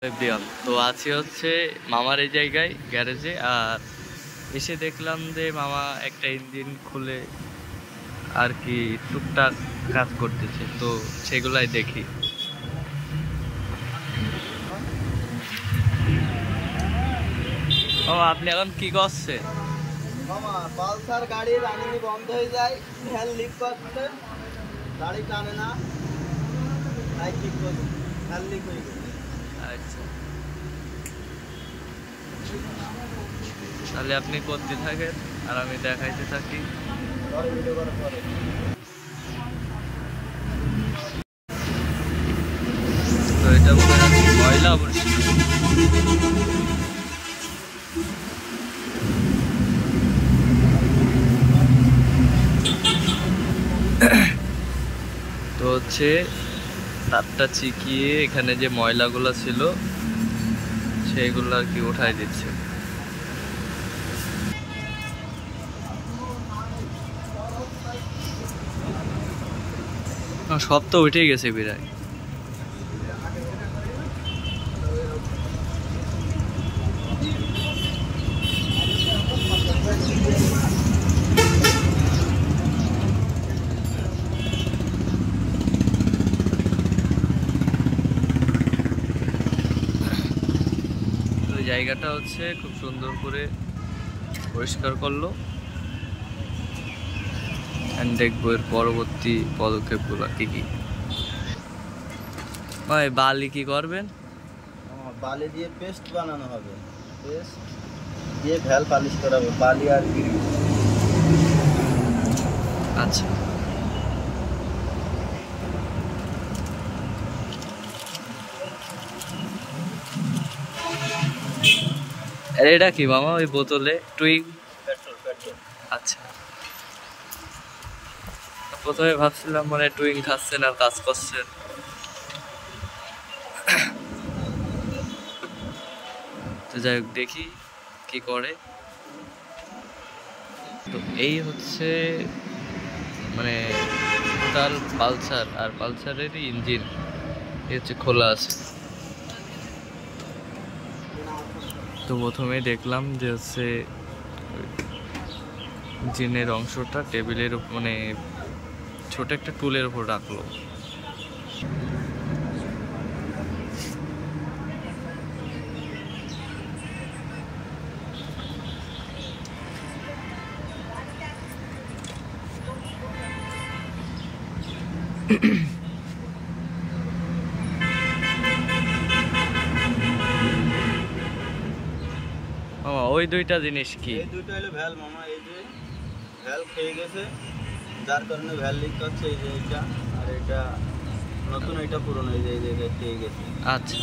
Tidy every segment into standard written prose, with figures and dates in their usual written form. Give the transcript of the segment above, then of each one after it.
Everyone, তো আছি হচ্ছে মামার এই জায়গায় গ্যারেজে। আর এসে দেখলাম যে মামা একটা ইঞ্জিন খুলে আর কি টুকটাক কাজ করতেছে, তো সেগুলাই দেখি। ও, আপনি এখন কি করছেন? মামা পালসার গাড়ি রানিং বন্ধ হয়ে যায়, ফ্যান লিক করছে, গাড়ি টানে না, তাই ঠিক করছে, ফ্যান লিক হয়ে গেছে। আচ্ছা, তাহলে আপনি করতে থাকেন আর আমি দেখাইতে থাকি। পরে ভিডিও করার পরে তো এটা ময়লা অবশ্যই। তো হচ্ছে তারটা চিকিয়ে এখানে যে ময়লাগুলো ছিল সেইগুলো আর কি উঠাই দিচ্ছে। সব তো উঠেই গেছে বিরায়। জায়গাটা হচ্ছে খুব সুন্দর করে পরিষ্কার করলো। দেখবো এর পরবর্তী পদক্ষেপগুলো কি কি। ভাই বালি কি করবেন? বালি দিয়ে পেস্ট বানানো হবে, পেস্ট দিয়ে ভ্যাল পালিশ করা হবে, বালি আর গ্রিস। আচ্ছা, আর এটা কি মামা ওই বোতলে টুইং? পেট্রোল। আচ্ছা, প্রথমে ভাবছিলাম মানে টুইং খাচ্ছেন আর কাজ করছেন। তো যাই হোক, দেখি কি করে। তো এই হচ্ছে মানে টোটাল পালসার, আর পালসারেরই ইঞ্জিন এই হচ্ছে খোলা আছে। তো প্রথমে দেখলাম যে হচ্ছে ইঞ্জিনের অংশটা টেবিলের মানে ছোট একটা টুলের উপর রাখলো। ওই দুইটা জিনিস কি? এই দুটো হলো ভ্যাল মামা, এই যে ভ্যাল খেয়ে গেছে, যার কারণে ভ্যাল লিক করছে। এই যে এটা আর এটা নতুন, এটা পুরনো, এই যে এই জায়গায় খেয়ে গেছে। আচ্ছা,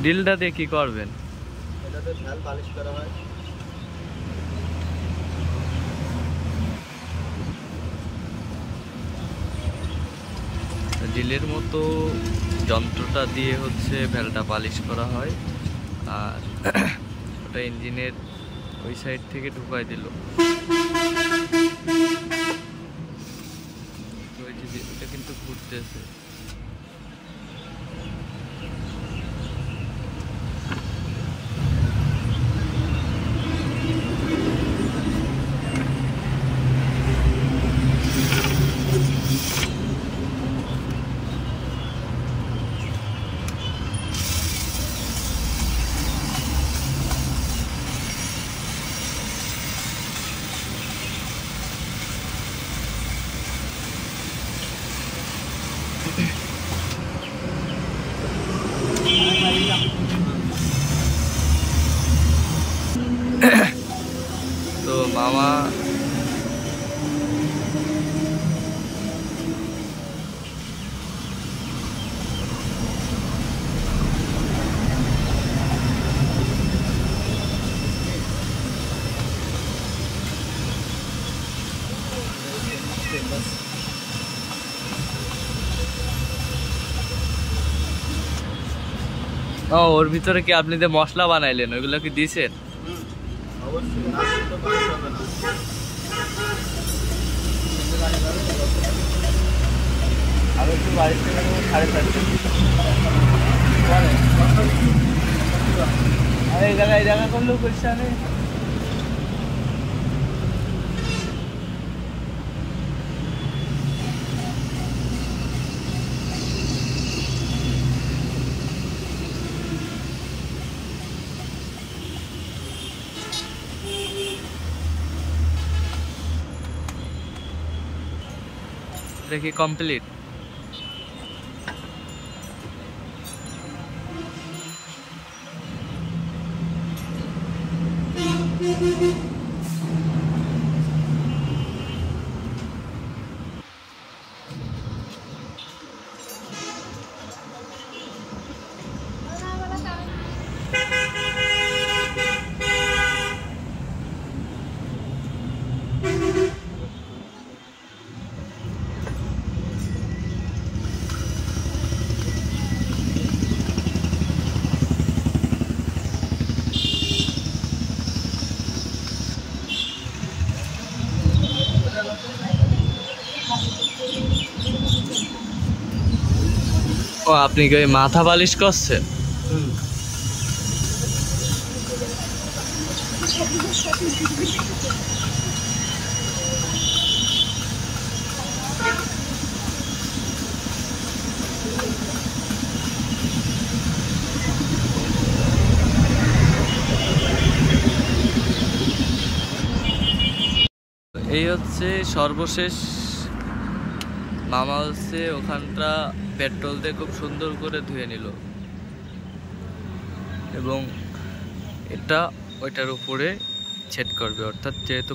ডিলটা দিয়ে কি করবেন? এটাতে ভ্যাল পালিশ করা হয়। ডিলের মতো যন্ত্রটা দিয়ে হচ্ছে ভ্যালটা পালিশ করা হয়, আর ওটা ইঞ্জিনের ওই সাইড থেকে ঢুকাই দিল। ওইটা কিন্তু ঘুরতেছে। মামা ও ওর ভিতরে কি আপনি যে মশলা বানাইলেন ওইগুলো কি দিয়েছেন? অবশ্যই, না দিলে তো পানি হবে না। আমি একটু বাড়ির থেকে 4:30 আর এই জায়গা করলেও পয়সা নেই। দেখি কমপ্লিট। ও আপনি কি মাথা বালিশ করছেন? এই হচ্ছে সর্বশেষ। মামা হচ্ছে ওখানটা পেট্রোল দিয়ে খুব সুন্দর করে ধুয়ে নিল এবং এটা ওইটার উপরে ছেদ করবে, অর্থাৎ যেহেতু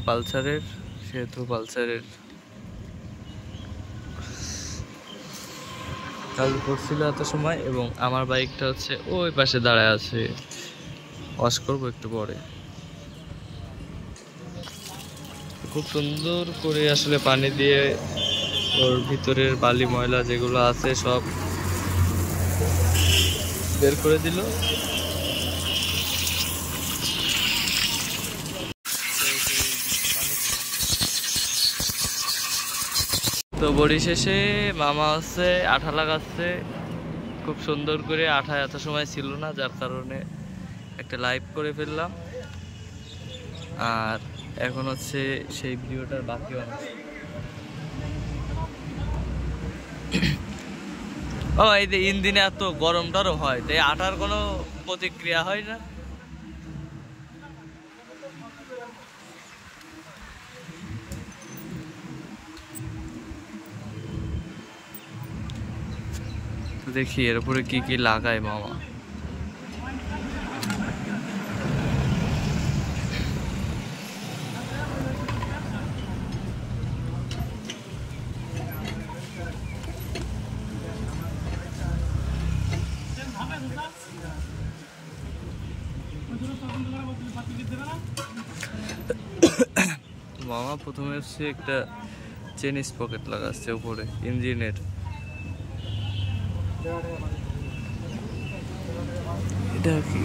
পালসারের কাজ করছিল এত সময়। এবং আমার বাইকটা হচ্ছে ওই পাশে দাঁড়ায় আছে, ওয়াশ করবো একটু পরে। খুব সুন্দর করে আসলে পানি দিয়ে ওর ভিতরের বালি ময়লা যেগুলো আছে সব বের করে দিল। তো বড়ি শেষে মামা হচ্ছে আঠা লাগাচ্ছে খুব সুন্দর করে। আঠা এত সময় ছিল না, যার কারণে একটা লাইভ করে ফেললাম। আর এখন হচ্ছে সেই ভিডিওটার বাকি অংশ। ও এই যে ইঞ্জিনে এত গরম টরম হয়, তাই আটার কোনো প্রতিক্রিয়া হয় না। দেখি এর উপরে কি কি লাগায় মামা। মামা প্রথমে হচ্ছে একটা চেন স্পকেট লাগাচ্ছে উপরে ইঞ্জিনের। এটা কি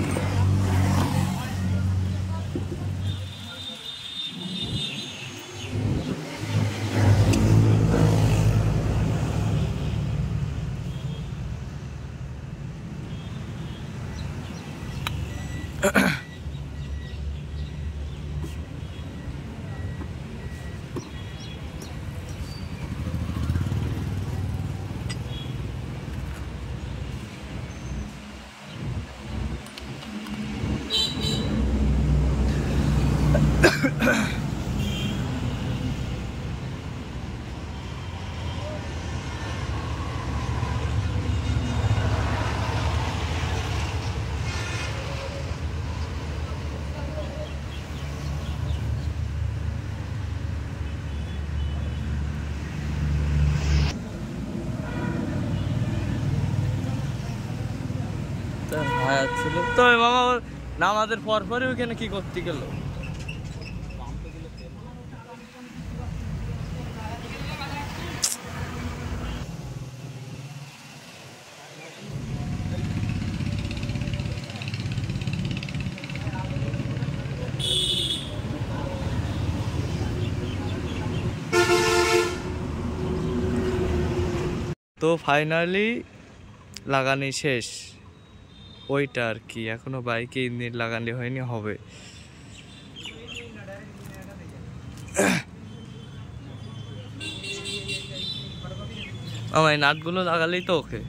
তো মামা নামাজের পরপরই ওইখানে কি করতে গেল? তো ফাইনালি লাগানি শেষ ওইটা আর কি, এখনো বাইকে ইঞ্জিন লাগানি হয়নি, হবে। আমার এই নাটগুলো লাগালেই তো ওকে।